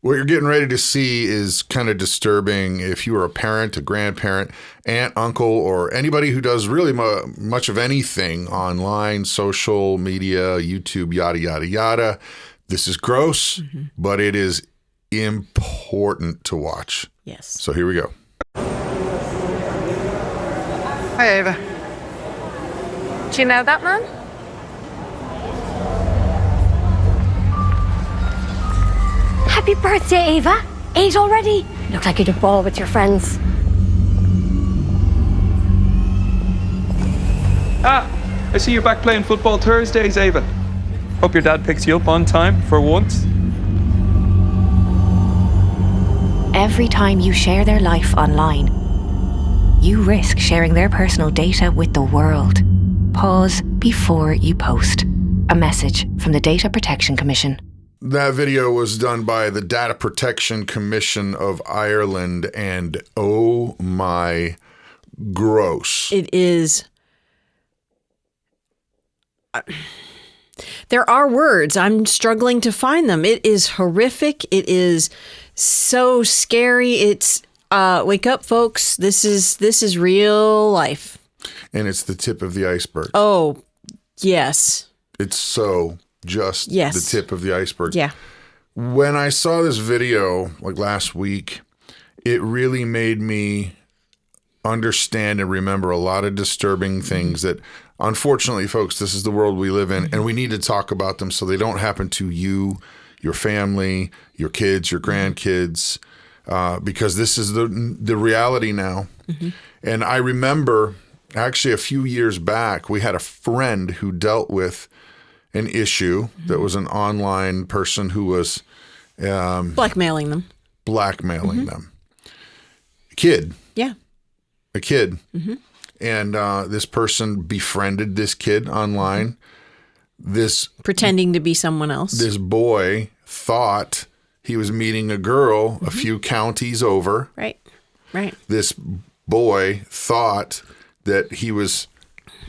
What you're getting ready to see is kind of disturbing if you are a parent, a grandparent, aunt, uncle, or anybody who does really much of anything online, social media, YouTube, yada, yada, yada. This is gross, but it is important to watch. Yes. So here we go. Hi, Ava. Do you know that man? Happy birthday, Ava. 8 already. Look like you'd a ball with your friends. I see you're back playing football Thursdays, Ava. Hope your dad picks you up on time for once. Every time you share their life online, you risk sharing their personal data with the world. Pause before you post. A message from the Data Protection Commission. That video was done by the Data Protection Commission of Ireland, and oh my, gross. It is. There are words. I'm struggling to find them. It is horrific. It is so scary. It's wake up, folks. This is real life. And it's the tip of the iceberg. Oh, yes. It's so just Yes. the tip of the iceberg. Yeah. When I saw this video like last week, it really made me understand and remember a lot of disturbing things that, unfortunately, folks, this is the world we live in, and we need to talk about them so they don't happen to you, your family, your kids, your grandkids, because this is the reality now. And I remember actually a few years back, we had a friend who dealt with an issue that was an online person who was Blackmailing them. them. Kid. Yeah. A kid. And this person befriended this kid online. This Pretending to be someone else. this boy thought he was meeting a girl a few counties over. Right. Right. This boy thought that he was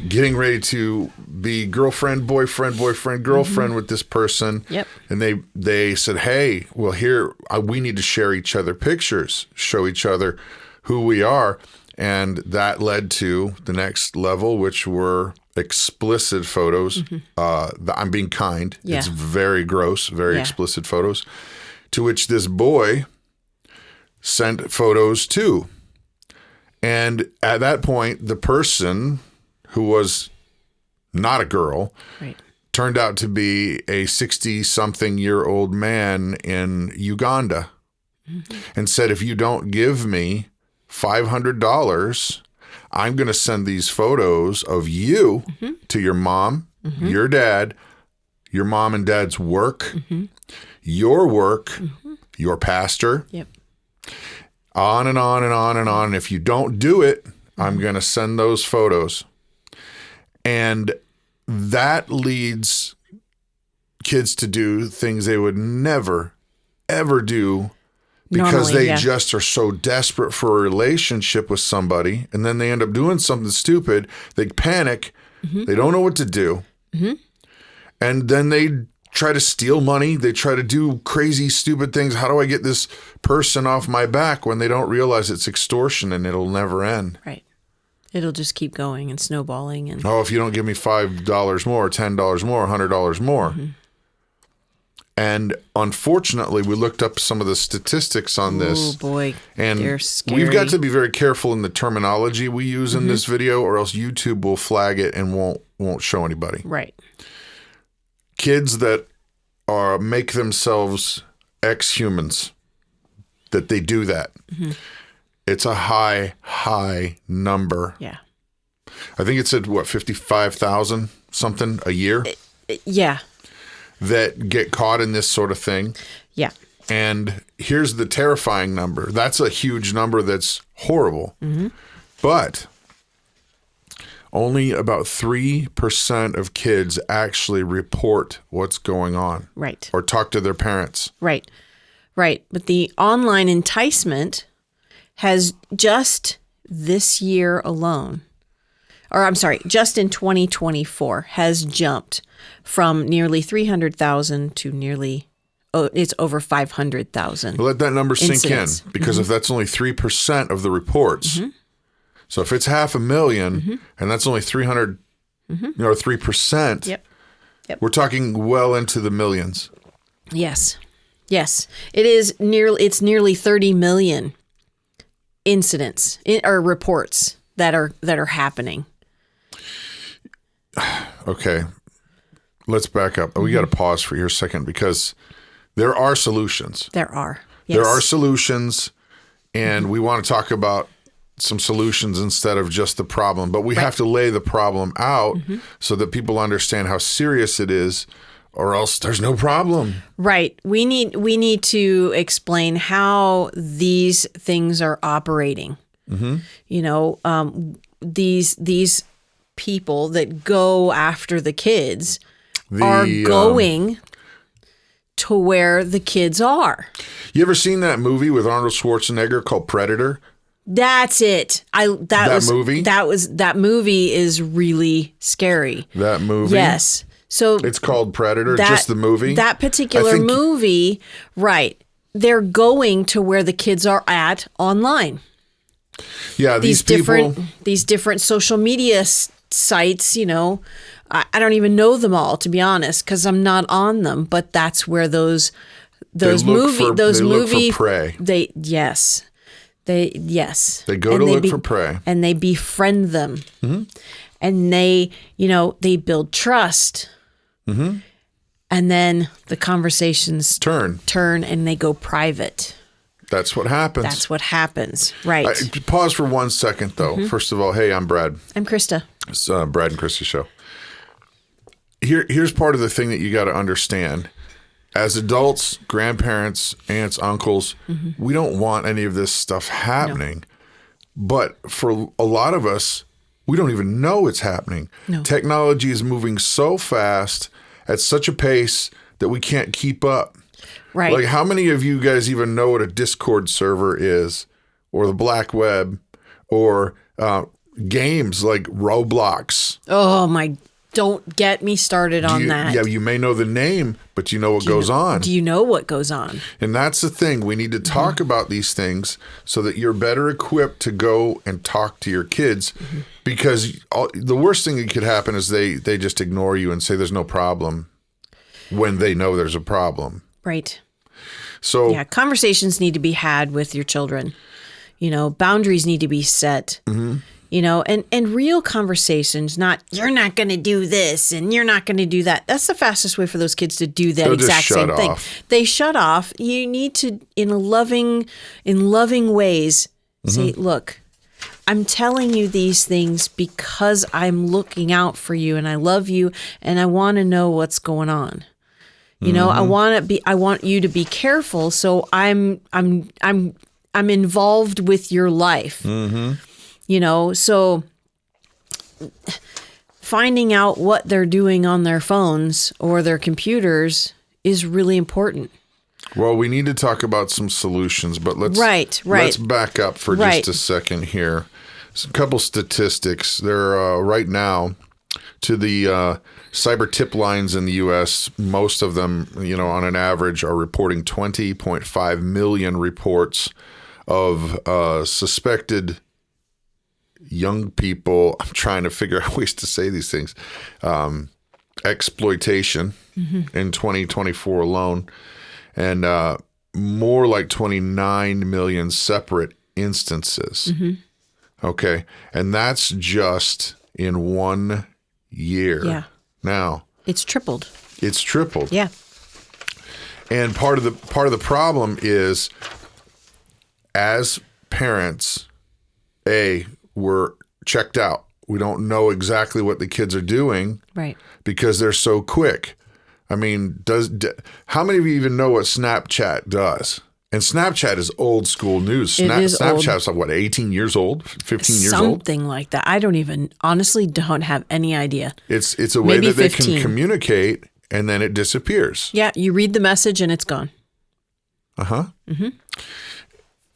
getting ready to be girlfriend, boyfriend, girlfriend with this person. Yep. And they said, hey, well, here, we need to share each other pictures, show each other who we are. And that led to the next level, which were explicit photos. I'm being kind. Yeah. It's very gross, very Yeah. explicit photos, to which this boy sent photos too. And at that point, the person who was not a girl Right. turned out to be a 60-something-year-old man in Uganda and said, if you don't give me $500, I'm going to send these photos of you to your mom, your dad, your mom and dad's work, your work, your pastor, Yep. on and on and on and on. And if you don't do it, I'm going to send those photos. And that leads kids to do things they would never, ever do because Normally, they yeah. just are so desperate for a relationship with somebody. And then they end up doing something stupid. They panic. They don't know what to do. And then they try to steal money. They try to do crazy, stupid things. How do I get this person off my back, when they don't realize it's extortion and it'll never end? Right. It'll just keep going and snowballing. And Oh, if you don't give me $5 more, $10 more, $100 more. And unfortunately, we looked up some of the statistics on this. oh boy, And they're scary. we've got to be very careful in the terminology we use in this video, or else YouTube will flag it and won't show anybody. Right. Kids that make themselves ex-humans, that they do that. It's a high number. Yeah. I think it said, 55,000 something a year Yeah. that get caught in this sort of thing. Yeah. And here's the terrifying number. That's a huge number that's horrible. But only about 3% of kids actually report what's going on. Right. Or talk to their parents. Right. Right. But the online enticement has just this year alone, or I'm sorry, just in 2024 has jumped from nearly 300,000 to nearly it's over 500,000. Let that number sink incidents. in, because if that's only 3% of the reports, so if it's 500,000 and that's only 300, or 3%, Yep. we're talking well into the millions. Yes. Yes. It's nearly 30 million incidents or reports that are happening. Okay. Let's back up. We got to pause for here a second, because there are solutions. There are. Yes. There are solutions, and we want to talk about some solutions instead of just the problem. But we have to lay the problem out so that people understand how serious it is, or else there's no problem. Right. We need to explain how these things are operating. You know, these people that go after the kids are going to where the kids are. You ever seen that movie with Arnold Schwarzenegger called Predator? That's it. That movie is really scary. That movie? Yes. So It's called Predator, just the movie? That particular movie, right. They're going to where the kids are at online. Yeah, these people... These different social media sites, you know, I don't even know them all, to be honest, because I'm not on them. But that's where those movies look for prey. They go to look for prey, and they befriend them, and they build trust, and then the conversations turn, and they go private. That's what happens. That's what happens. Right. Pause for 1 second, though. First of all, hey, I'm Brad. I'm Christa. It's Brad and Christa show. Here's part of the thing that you got to understand. As adults, grandparents, aunts, uncles, we don't want any of this stuff happening. No. But for a lot of us, we don't even know it's happening. No. Technology is moving so fast at such a pace that we can't keep up. Right. Like, how many of you guys even know what a Discord server is, or the black web, or games like Roblox? Oh my! Don't get me started on that. Yeah, you may know the name, but you know what goes on. Do you know what goes on? And that's the thing. We need to talk about these things so that you're better equipped to go and talk to your kids, because the worst thing that could happen is they just ignore you and say there's no problem when they know there's a problem. Right. So yeah, conversations need to be had with your children. You know, boundaries need to be set. You know, and real conversations, not you're not going to do this and you're not going to do that. That's the fastest way for those kids to do that exact same thing. They shut off. You need to, in loving ways, say, look, I'm telling you these things because I'm looking out for you and I love you and I want to know what's going on. You know, I want you to be careful. So I'm involved with your life. You know, so finding out what they're doing on their phones or their computers is really important. Well, we need to talk about some solutions, but let's back up for just a second here. A couple statistics. There right now, to the cyber tip lines in the U.S., most of them, you know, on an average, are reporting 20.5 million reports of suspected young people. I'm trying to figure out ways to say these things. Exploitation in 2024 alone, and more like 29 million separate instances. Okay, and that's just in 1 year. Yeah. Now it's tripled. Yeah. And part of the problem is, as parents, we're checked out. We don't know exactly what the kids are doing, right? Because they're so quick. I mean, how many of you even know what Snapchat does? And Snapchat is old school news. Snapchat's like, what, 18 years old, 15 years old? Something like that. I honestly don't have any idea. It's a way Maybe that 15. They can communicate, and then it disappears. Yeah, you read the message and it's gone.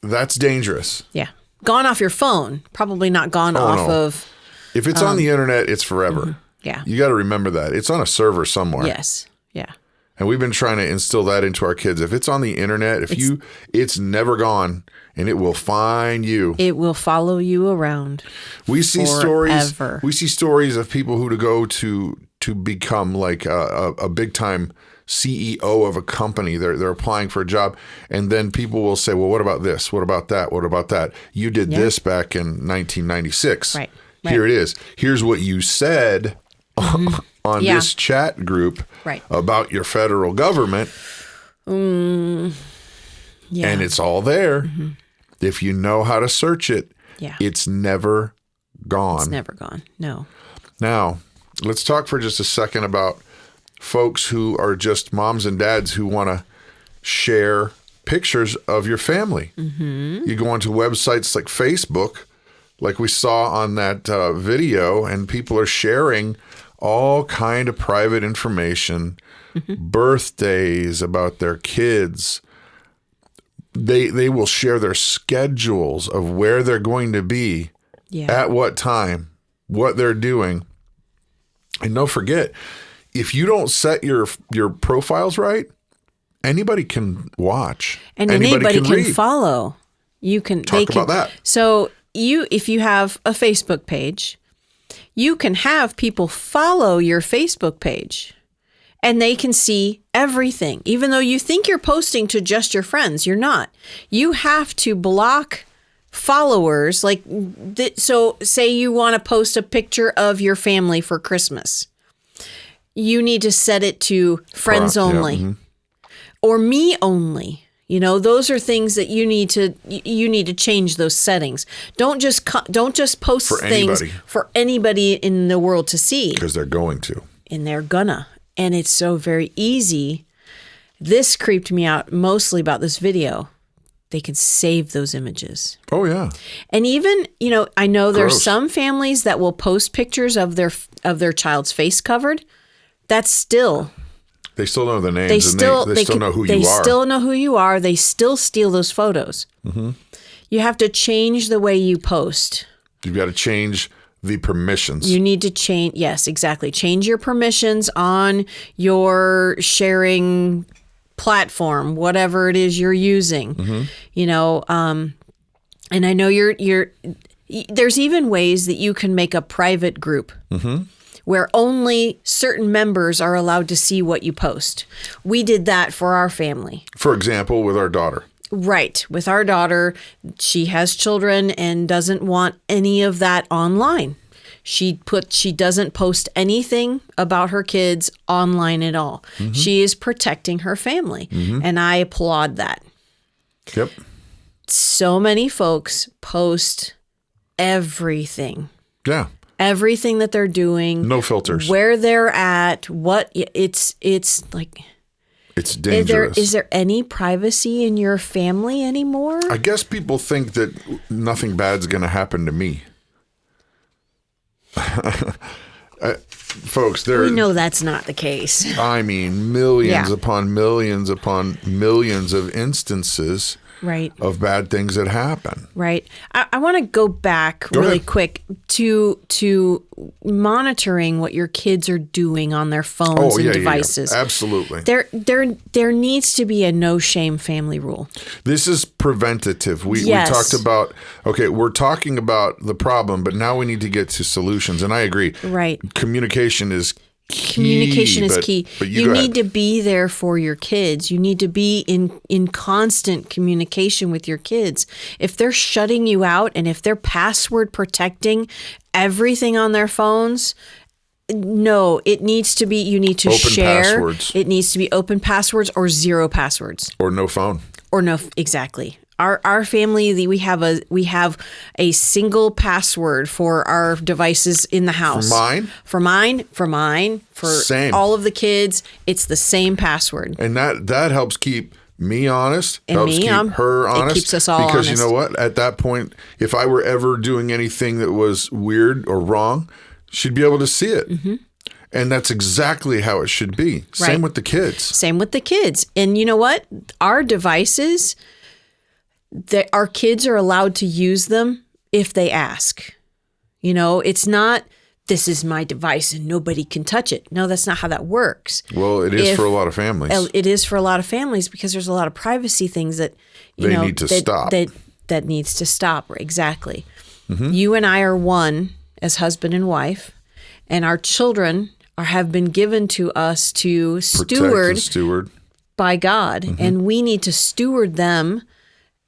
That's dangerous. Yeah. Gone off your phone, probably not gone of... If it's on the internet, it's forever. Yeah. You got to remember that. It's on a server somewhere. Yes. Yeah. And we've been trying to instill that into our kids. If it's on the internet, it's never gone, and it will find you. It will follow you around. We see forever. stories. We see stories of people who go to become like a big time CEO of a company. They're applying for a job, and then people will say, "Well, what about this? What about that? What about that? You did this back in 1996. Right. Here it is. Here's what you said on this chat group about your federal government." And it's all there. If you know how to search it, it's never gone. It's never gone. No. Now, let's talk for just a second about folks who are just moms and dads who want to share pictures of your family. You go onto websites like Facebook, like we saw on that video, and people are sharing all kind of private information, birthdays about their kids. They will share their schedules of where they're going to be, at what time, what they're doing. And don't forget, if you don't set your profiles right, anybody can watch. And anybody can follow. You can talk about that. So if you have a Facebook page, you can have people follow your Facebook page. And they can see everything. Even though you think you're posting to just your friends, you're not. You have to block followers. So say you want to post a picture of your family for Christmas. You need to set it to friends only or me only. Those are things that you need to change those settings. Don't just post for things for anybody in the world to see. Because they're going to. And they're gonna. And it's so very easy. This creeped me out mostly about this video. They can save those images. Oh, yeah. And even, I know there's some families that will post pictures of their child's face covered. That's still... They still know the names. They still know who you are. They still know who you are. They still steal those photos. You have to change the way you post. You've got to change the permissions. You need to change. Yes, exactly. Change your permissions on your sharing platform, whatever it is you're using. And I know there's even ways that you can make a private group where only certain members are allowed to see what you post. We did that for our family. For example, with our daughter. Right. With our daughter, she has children and doesn't want any of that online. She doesn't post anything about her kids online at all. She is protecting her family, and I applaud that. Yep. So many folks post everything. Yeah. Everything that they're doing. No filters. Where they're at, it's like... It's dangerous. Is there any privacy in your family anymore? I guess people think that nothing bad's going to happen to me. Folks, we know that's not the case. I mean, millions upon millions upon millions of instances of bad things that happen. Right. I want to go back really quick to monitoring what your kids are doing on their phones and devices. Yeah. Absolutely. There needs to be a no shame family rule. This is preventative. We talked about, we're talking about the problem, but now we need to get to solutions. And I agree. Right. Communication is key. Communication is key. But you need to be there for your kids. You need to be in constant communication with your kids. If they're shutting you out and if they're password protecting everything on their phones, no, it needs to be, you need to open share. Passwords. It needs to be open passwords or zero passwords. Or no phone. Or no, exactly. Our family, we have a single password for our devices in the house. For mine. For same. All of the kids, it's the same password. And that helps keep me honest, and helps keep her honest. It keeps us all because honest. You know what? At that point, if I were ever doing anything that was weird or wrong, she'd be able to see it. And that's exactly how it should be. Same with the kids. Same with the kids. And you know what? Our devices... our kids are allowed to use them if they ask. It's not this is my device and nobody can touch it. No, that's not how that works. Well, it is for a lot of families. It is for a lot of families because there's a lot of privacy things that They need to stop. That needs to stop. Exactly. You and I are one as husband and wife, and our children have been given to us to steward by God, and we need to steward them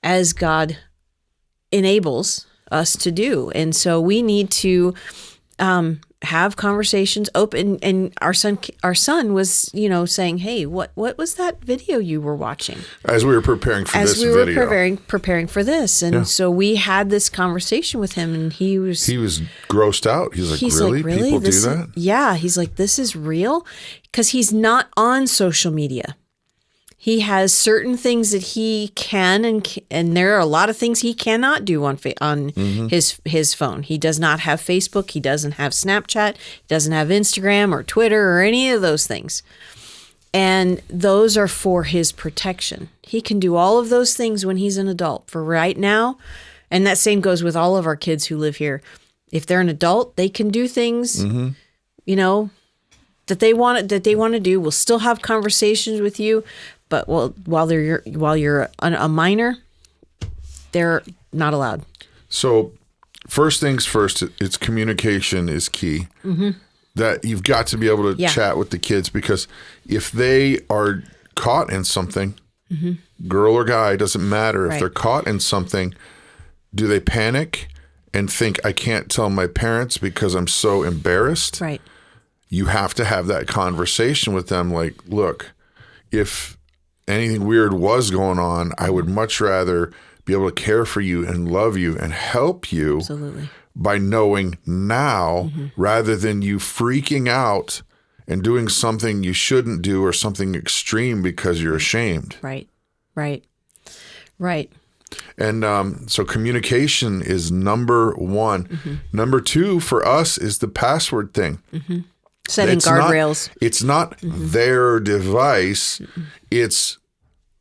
as God enables us to do. And so we need to have conversations open. And our son was, saying, "Hey, what was that video you were watching?" As we were preparing for this video. As we were preparing for this. And so we had this conversation with him, and he was grossed out. He's like, really? People do that? Yeah. He's like, this is real? Because he's not on social media. He has certain things that he can, and there are a lot of things he cannot do on his phone. He does not have Facebook. He doesn't have Snapchat. He doesn't have Instagram or Twitter or any of those things. And those are for his protection. He can do all of those things when he's an adult. For right now, and that same goes with all of our kids who live here. If they're an adult, they can do things, that they want to do. We'll still have conversations with you. But while you're a minor, they're not allowed. So, first things first, it's communication is key. That you've got to be able to chat with the kids, because if they are caught in something, girl or guy, doesn't matter. If they're caught in something, do they panic and think, I can't tell my parents because I'm so embarrassed? Right. You have to have that conversation with them. Like, look, if anything weird was going on, I would much rather be able to care for you and love you and help you by knowing now rather than you freaking out and doing something you shouldn't do or something extreme because you're ashamed. Right. And so communication is number one. Number two for us is the password thing. Setting guardrails. It's not their device. It's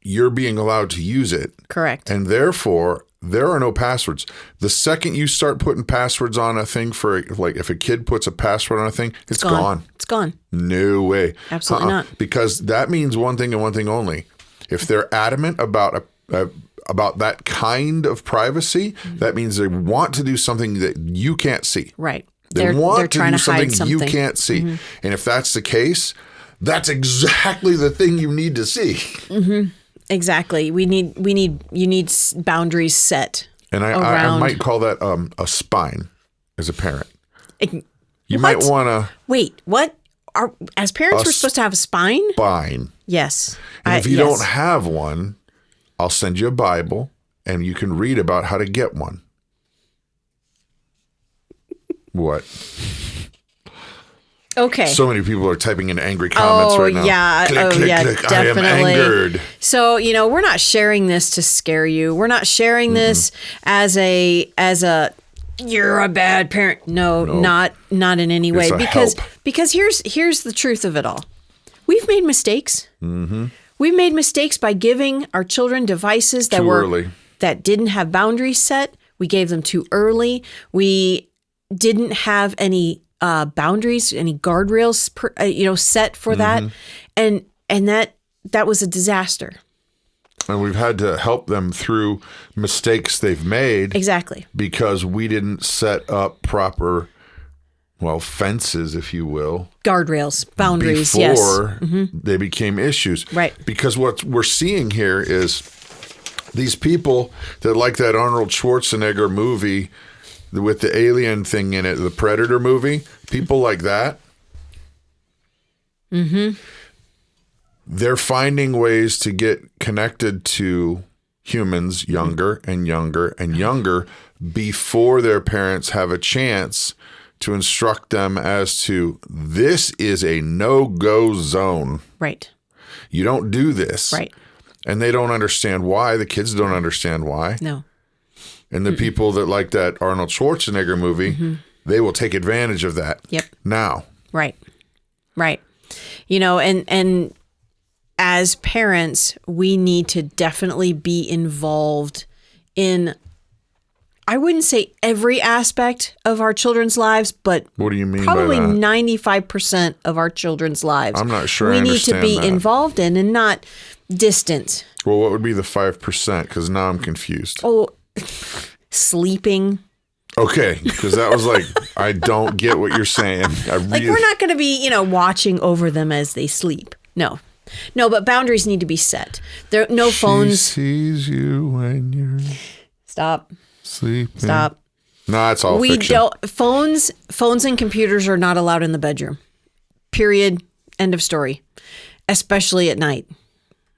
you're being allowed to use it. Correct. And therefore, there are no passwords. The second you start putting passwords on a thing if a kid puts a password on a thing, it's gone. It's gone. No way. Absolutely not. Because that means one thing and one thing only. If they're adamant about that kind of privacy, that means they want to do something that you can't see. Right. They want they're to trying do to hide something you can't see. And if that's the case, that's exactly the thing you need to see. Exactly. You need boundaries set. And I might call that a spine as a parent. You might want to... Wait, what? As parents, we're supposed to have a spine? Spine. Yes. And if you don't have one, I'll send you a Bible and you can read about how to get one. What? Okay. So many people are typing in angry comments right now. Yeah. Click. Definitely. I am angered. So, we're not sharing this to scare you. We're not sharing this as a you're a bad parent. No, not in any way. Because here's the truth of it all. We've made mistakes. We've made mistakes by giving our children devices that didn't have boundaries set. We gave them too early. We didn't have any boundaries, any guardrails, set for that, and that was a disaster. And we've had to help them through mistakes they've made. Exactly. Because we didn't set up proper, fences, if you will. Guardrails, boundaries, before they became issues. Right. Because what we're seeing here is these people that like that Arnold Schwarzenegger movie with the alien thing in it, the Predator movie, people like that. They're finding ways to get connected to humans younger and younger and younger before their parents have a chance to instruct them as to this is a no-go zone. Right. You don't do this. Right. And they don't understand why. The kids don't understand why. No. And the people that like that Arnold Schwarzenegger movie, they will take advantage of that. Yep. Now. Right. And as parents, we need to definitely be involved in I wouldn't say every aspect of our children's lives, but What do you mean probably by that? 95% of our children's lives. I'm not sure we I need to understand be that. involved in and not distant. Well, what would be the 5%? Because now I'm confused. Oh, sleeping. Okay, because that was like, I don't get what you're saying. Like we're not going to be, watching over them as they sleep. No, but boundaries need to be set. There, no She phones. sees you when you're Stop. sleeping. Stop. No, it's all We fiction. don't. Phones and computers are not allowed in the bedroom. Period. End of story. Especially at night.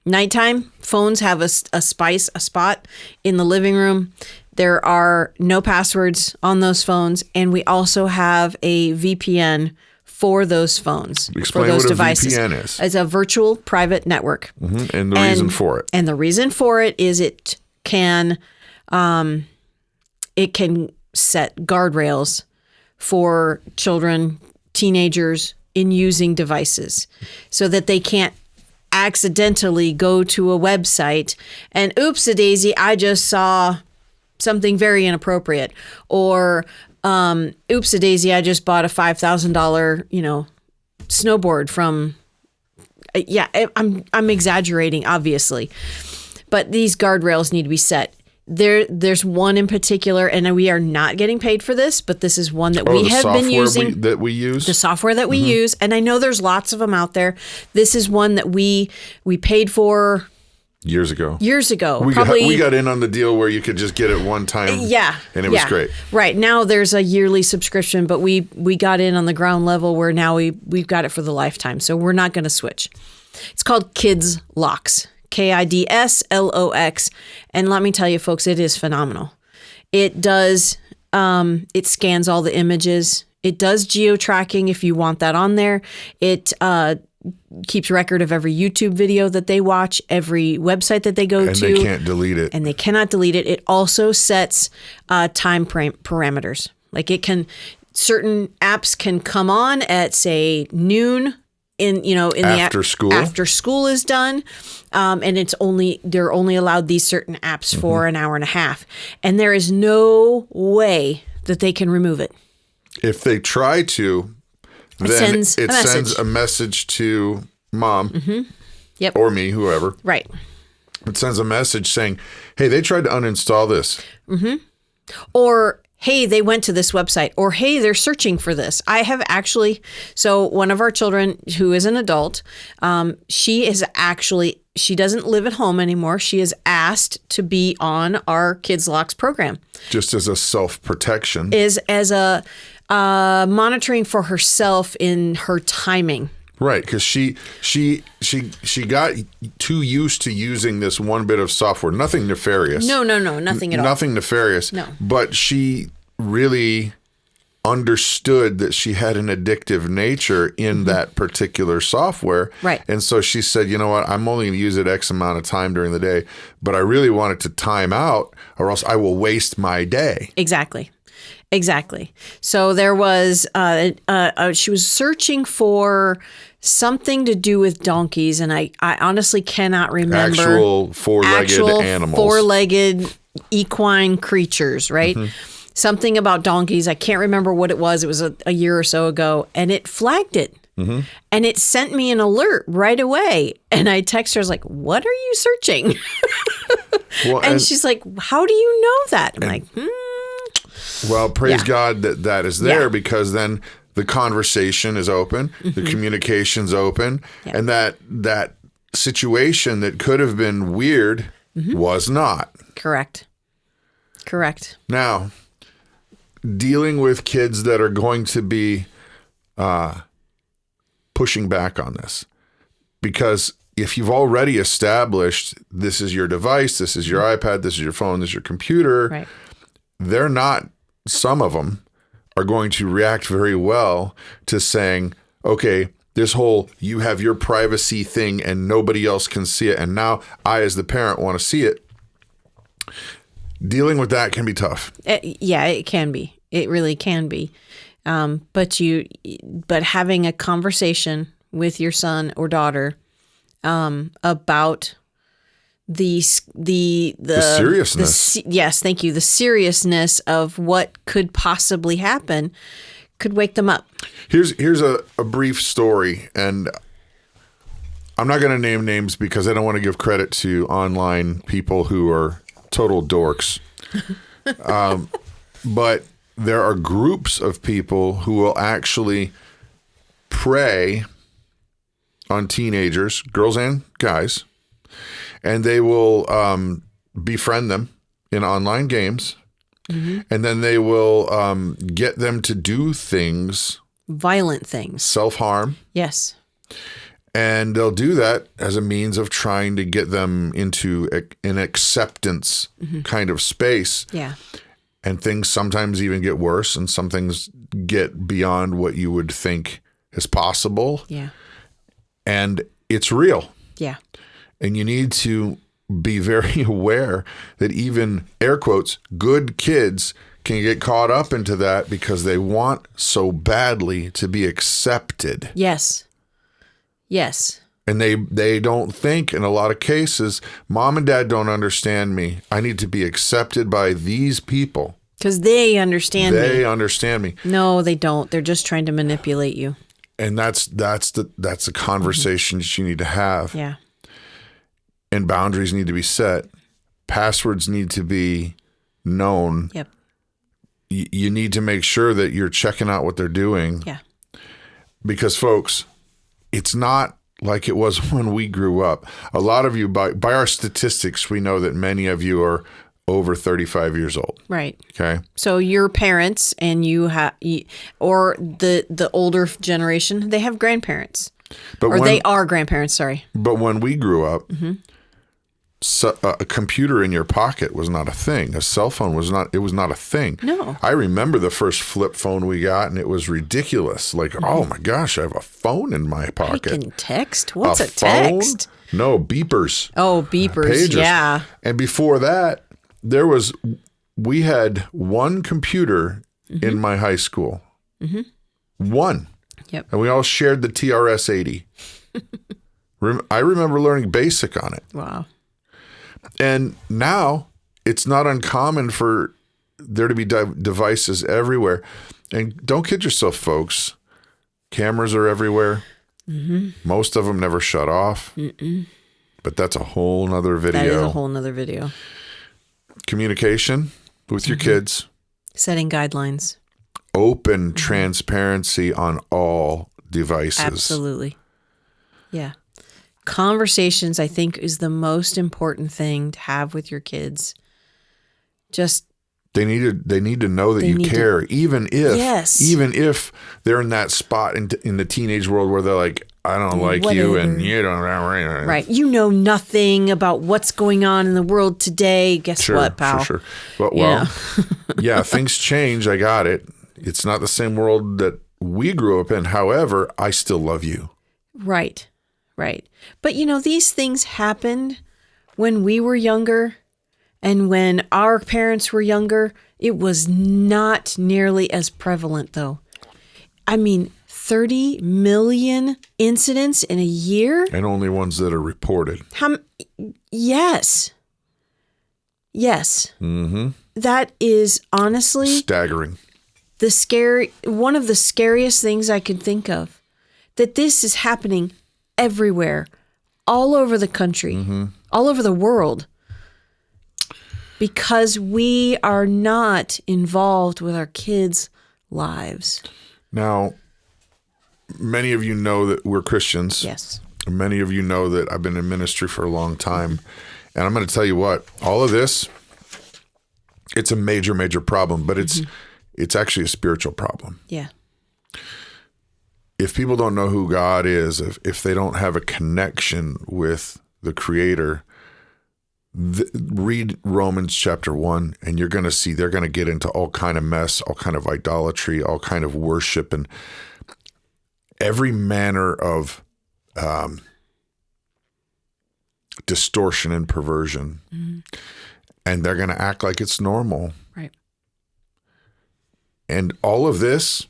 Nighttime, phones have a spot in the living room. There are no passwords on those phones, and we also have a VPN for those phones, Explain for those what a devices. VPN is. It's a virtual private network. And the reason for it. And the reason for it is it can set guardrails for children, teenagers in using devices so that they can't accidentally go to a website and oops-a-daisy, I just saw something very inappropriate, or oops-a-daisy, I just bought a $5,000, snowboard from. I'm exaggerating, obviously, but these guardrails need to be set. There's one in particular, and we are not getting paid for this, but this is one that we have been using. That we use? The software that we use, and I know there's lots of them out there. This is one that we paid for years ago. Probably We got in on the deal where you could just get it one time. Yeah. And it was great. Right. Now there's a yearly subscription, but we got in on the ground level where now we've got it for the lifetime. So we're not going to switch. It's called Kids Locks. KIDSLOX. And let me tell you, folks, it is phenomenal. It does, it scans all the images. It does geo-tracking if you want that on there. It keeps record of every YouTube video that they watch, every website that they go to. And they can't delete it. And they cannot delete it. It also sets time parameters. Like certain apps can come on at, say, noon. After school? After school is done, and they're only allowed these certain apps for an hour and a half, and there is no way that they can remove it. If they try to, then it sends a message to mom, Yep. or me, whoever. Right. It sends a message saying, "Hey, they tried to uninstall this." Or, hey, they went to this website, or hey, they're searching for this. I have actually, so one of our children who is an adult, she doesn't live at home anymore. She is asked to be on our Kids Locks program. Just as a self-protection. Is as a monitoring for herself in her timing. Right, because she got too used to using this one bit of software. Nothing nefarious. No, nothing at all. Nothing nefarious. No. But she really understood that she had an addictive nature in that particular software. Right. And so she said, you know what, I'm only going to use it X amount of time during the day, but I really want it to time out or else I will waste my day. Exactly. So there was, she was searching for something to do with donkeys, and I honestly cannot remember. Actual four-legged animals. Four-legged equine creatures, right? Something about donkeys. I can't remember what it was. It was a year or so ago, and it flagged it. And it sent me an alert right away. And I text her, I was like, what are you searching? Well, and she's like, how do you know that? I'm like, Well, praise Yeah. God that is there Yeah. because then the conversation is open, the communication's open, Yeah. and that situation that could have been weird was not. Correct. Now, dealing with kids that are going to be pushing back on this, because if you've already established this is your device, this is your iPad, this is your phone, this is your computer, Right. they're not, some of them are going to react very well to saying, okay, this whole you have your privacy thing and nobody else can see it. And now I, as the parent, want to see it. Dealing with that can be tough. Yeah, it can be. It really can be. But having a conversation with your son or daughter about the seriousness. Yes, thank you. The seriousness of what could possibly happen could wake them up. Here's a brief story, and I'm not going to name names because I don't want to give credit to online people who are total dorks. But there are groups of people who will actually prey on teenagers, girls and guys, and they will befriend them in online games, and then they will get them to do things, violent things, self-harm. Yes. And they'll do that as a means of trying to get them into an acceptance kind of space. Yeah. And things sometimes even get worse, and some things get beyond what you would think is possible. Yeah. And it's real. Yeah. And you need to be very aware that even, air quotes, good kids can get caught up into that because they want so badly to be accepted. Yes. Yes. And they don't think, in a lot of cases, mom and dad don't understand me. I need to be accepted by these people. Because they understand me. They understand me. No, they don't. They're just trying to manipulate you. And that's the conversation that you need to have. Yeah. And boundaries need to be set. Passwords need to be known. Yep. You need to make sure that you're checking out what they're doing. Yeah. Because, folks, it's not like it was when we grew up. A lot of you, by our statistics, we know that many of you are over 35 years old. Right. Okay. So your parents and you have, or the older generation, they have grandparents. But they are grandparents, sorry. But when we grew up, so, a computer in your pocket was not a thing. A cell phone was not a thing. No. I remember the first flip phone we got, and it was ridiculous. Like, oh my gosh, I have a phone in my pocket. I can text? What's a phone? text? No, beepers. Oh, beepers. Pagers. Yeah. And before that, we had one computer in my high school. One. Yep. And we all shared the TRS-80. I remember learning BASIC on it. Wow. And now it's not uncommon for there to be devices everywhere. And don't kid yourself, folks. Cameras are everywhere. Most of them never shut off. But that's a whole nother video. That is a whole nother video. Communication with your kids. Setting guidelines. Open transparency on all devices. Absolutely. Yeah. Conversations, I think, is the most important thing to have with your kids. Just they need to know that you care, even if they're in that spot in the teenage world where they're like, I don't like you and you don't. Right. You know nothing about what's going on in the world today. Guess what, pal? Sure. Well, yeah, things change. I got it. It's not the same world that we grew up in. However, I still love you. Right. Right. But, these things happened when we were younger and when our parents were younger. It was not nearly as prevalent, though. I mean, 30 million incidents in a year? And only ones that are reported. Yes. Yes. That is honestly staggering. One of the scariest things I could think of. That this is happening everywhere, all over the country, all over the world, because we are not involved with our kids' lives. Now, many of you know that we're Christians. Yes. Many of you know that I've been in ministry for a long time. And I'm going to tell you what, all of this, it's a major, major problem, but it's actually a spiritual problem. Yeah. If people don't know who God is, if they don't have a connection with the Creator, read Romans chapter 1, and you're going to see they're going to get into all kind of mess, all kind of idolatry, all kind of worship, and every manner of distortion and perversion. And they're going to act like it's normal. Right. And all of this,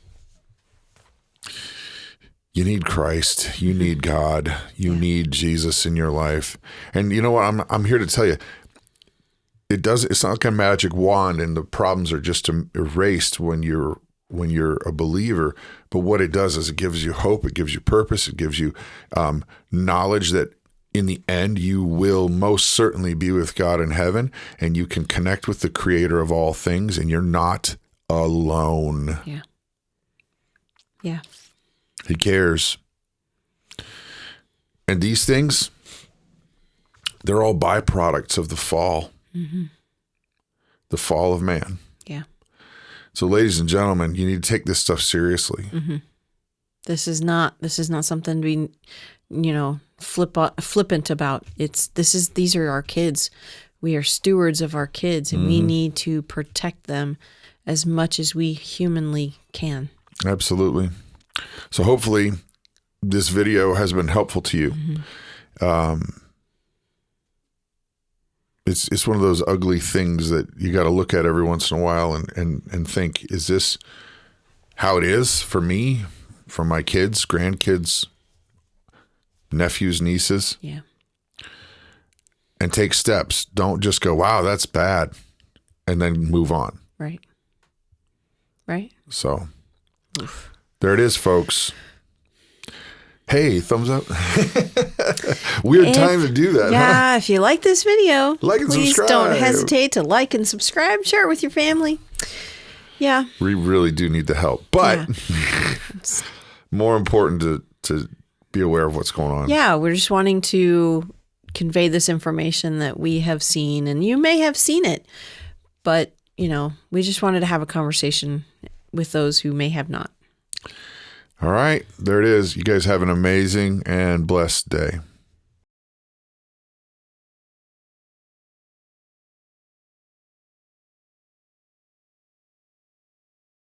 you need Christ, you need God, you need Jesus in your life. And you know what? I'm here to tell you, it's not like a magic wand and the problems are just erased when you're a believer. But what it does is it gives you hope, it gives you purpose, it gives you knowledge that in the end you will most certainly be with God in heaven, and you can connect with the creator of all things, and you're not alone. Yeah. Yeah. He cares. And these things, they're all byproducts of the fall. Mm-hmm. The fall of man. Yeah. So, ladies and gentlemen, you need to take this stuff seriously. Mm-hmm. This is not something to be, flippant about. These are our kids. We are stewards of our kids, and we need to protect them as much as we humanly can. Absolutely. So hopefully this video has been helpful to you. Mm-hmm. It's one of those ugly things that you got to look at every once in a while and think, is this how it is for me, for my kids, grandkids, nephews, nieces? Yeah. And take steps. Don't just go, wow, that's bad, and then move on. Right. So there it is, folks. Hey, thumbs up. Weird time to do that. Yeah, huh? If you like this video, like and please subscribe. don't hesitate to like and subscribe. Share it with your family. Yeah. We really do need the help. But more important to be aware of what's going on. Yeah, we're just wanting to convey this information that we have seen, and you may have seen it, but, we just wanted to have a conversation with those who may have not. All right, there it is. You guys have an amazing and blessed day.